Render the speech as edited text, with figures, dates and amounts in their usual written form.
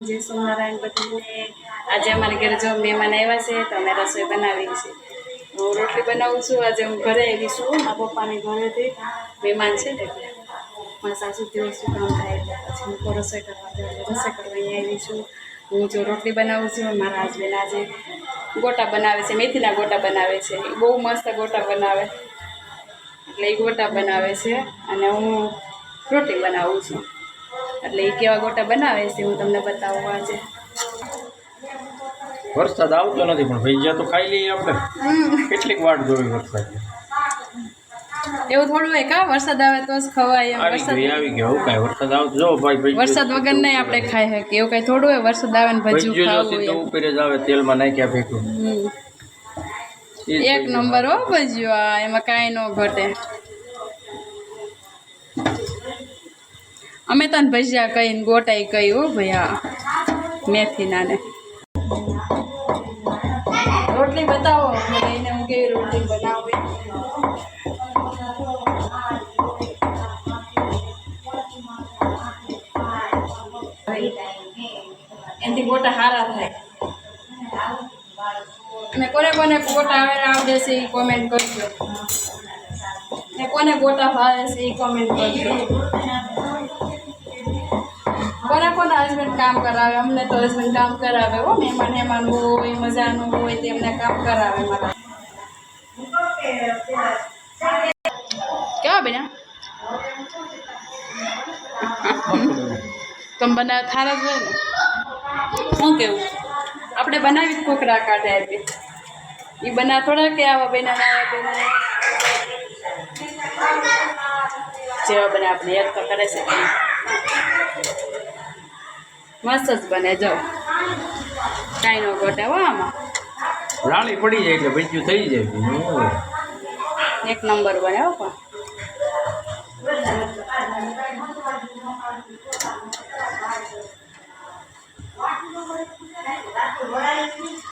જય સોમનારાયણ બધાને। આજે અમારે ઘરે જો મહેમાન આવ્યા છે તો અમે રસોઈ બનાવી છે। હું રોટલી બનાવું છું। આજે હું ઘરે આવી છું, મારા પપ્પાની ઘરેથી મહેમાન છે ને એટલે મારા સાસુ દિવસ કામ થાય એટલે પછી હું રસોઈ કરવા અહીંયા આવી છું। હું જો રોટલી બનાવું છું, મારા હસબેન્ડ આજે ગોટા બનાવે છે, મેથીના ગોટા બનાવે છે। એ બહુ મસ્ત ગોટા બનાવે એટલે એ ગોટા બનાવે છે અને હું રોટલી બનાવું છું। એટલે એ કેવા ગોટા બનાવે છે હું તમને બતાવું આજે। વરસાદ આવતો નથી પણ ભજીયા તો ખાઈ લઈએ આપણે। કેટલીક વાટ જોવી વરસાદ એવું થોડું હોય કા વરસાદ આવે તો જ ખવાય એમ। આવી ગયો હું કાંઈ વરસાદ આવતો જો ભાઈ વરસાદ વગર નહીં આપણે ખાઈ શકીએ એવું કાંઈ થોડું હોય વરસાદ આવે ને ભજીયું ખાવું તો ઉપર જ આવે તેલમાં નાખ્યા ભેગું। એક નંબર હો ભજીયું, આ એમાં કાંઈ ન ઘટે। અમે તને ભજીયા કહીને ગોટાઈ કહી હો ભાઈ, હા મેથીના ને રોટલી બતાવો એને હું કેવી રોટલી બનાવું। એનાથી ગોટા સારા થાય અને કોને કોને ગોટા આવડે છે એ કોમેન્ટ કરજો ને કોને ગોટા ભાવે છે એ કોમેન્ટ કરજો। કોના કોના હસબન્ડ કામ કરાવે? અમને તો હસબન્ડ કામ કરાવે હો, મહેમાન હોય મજાનું હોય તેમને કામ કરાવે મારા। કેવા બેના તમે બનાવે થારા જ હોય ને? શું કેવું આપણે બનાવી કોકરા કાઢે આપી એ બના થોડા કે આવા બેના જેવા બને આપણે યાદ તો કરે છે મસ્ત જ બને। જાઓ કાંઈ નો ઘટે હો આમાં, રાળી પડી જાય એટલે ભજીયું થઈ જાય, એક નંબર બને હો। પણ